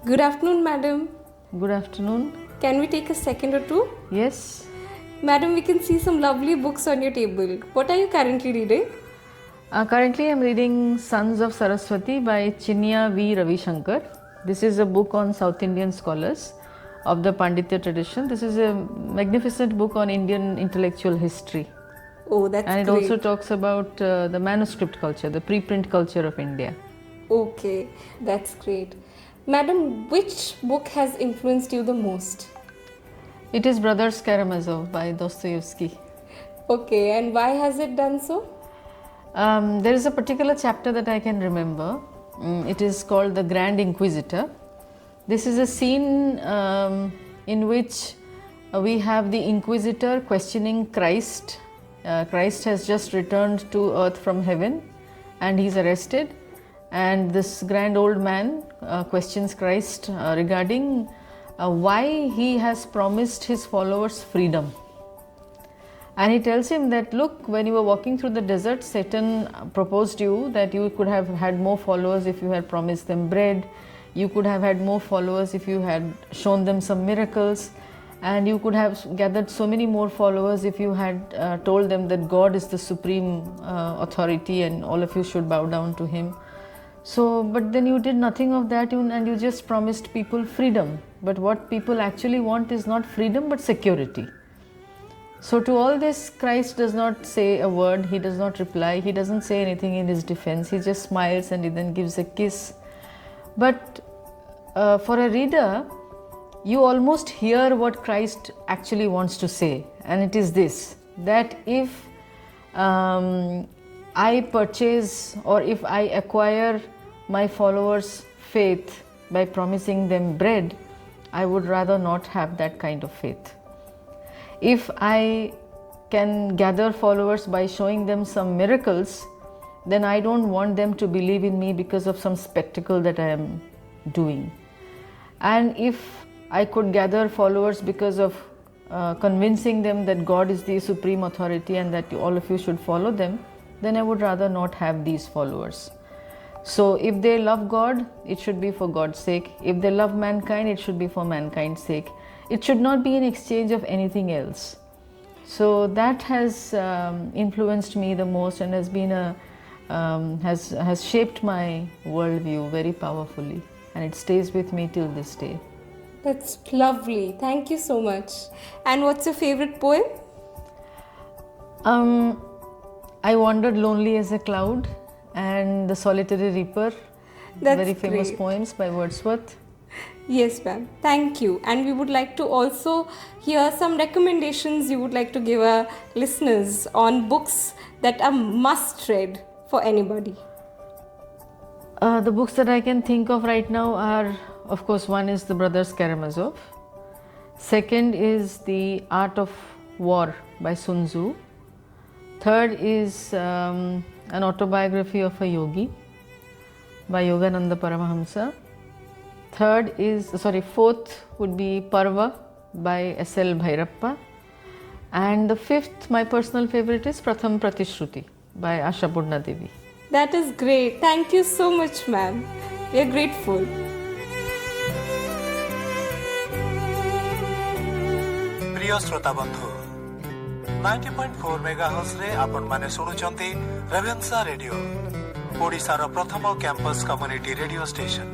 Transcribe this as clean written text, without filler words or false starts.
Good afternoon, madam. Good afternoon. Can we take a second or two? Yes. Madam, we can see some lovely books on your table. What are you currently reading? Currently I am reading Sons of Saraswati by Chinya V. Ravishankar. This is a book on South Indian scholars of the Panditya tradition. This is a magnificent book on Indian intellectual history. Oh, that's And it great. also talks about the manuscript culture, the preprint culture of India. Okay, that's great. Madam, which book has influenced you the most? It is Brothers Karamazov by Dostoevsky. Okay, and why has it done so? There is a particular chapter that I can remember. It is called The Grand Inquisitor. This is a scene in which we have the Inquisitor questioning Christ. Christ has just returned to earth from heaven and he's arrested. And this grand old man questions Christ regarding why he has promised his followers freedom. And he tells him that, look, when you were walking through the desert, Satan proposed you that you could have had more followers if you had promised them bread. You could have had more followers if you had shown them some miracles. And you could have gathered so many more followers if you had told them that God is the supreme authority and all of you should bow down to him. So, but then you did nothing of that and you just promised people freedom. But what people actually want is not freedom but security. So to all this, Christ does not say a word, he does not reply, he doesn't say anything in his defense, he just smiles and he then gives a kiss. But for a reader, you almost hear what Christ actually wants to say, and it is this, that if I purchase or if I acquire my followers' faith by promising them bread, I would rather not have that kind of faith. If I can gather followers by showing them some miracles, then I don't want them to believe in me because of some spectacle that I am doing. And if I could gather followers because of convincing them that God is the supreme authority and that all of you should follow them, then I would rather not have these followers. So if they love God, it should be for God's sake. If they love mankind, it should be for mankind's sake. It should not be in exchange of anything else. So that has influenced me the most and has been has shaped my worldview very powerfully, and it stays with me till this day. That's lovely. Thank you so much. And what's your favorite poem? I Wandered Lonely as a Cloud and The Solitary Reaper, That's very famous great. poems by Wordsworth. Yes, ma'am. Thank you. And we would like to also hear some recommendations you would like to give our listeners on books that are must read for anybody. The books that I can think of right now are, of course, one is The Brothers Karamazov. Second is The Art of War by Sun Tzu. Third is an autobiography of a yogi by Yogananda Paramahamsa. Fourth would be Parva by S.L. Bhairappa. And the fifth, my personal favorite, is Pratham Pratishruti by Ashapurna Devi. That is great. Thank you so much, ma'am. We are grateful. प्रिय श्रोता बंधु 90.4 megahertz रे आपण माने सुनुचंती रेभेन्सा radio Odisha रो प्रथम campus community radio station.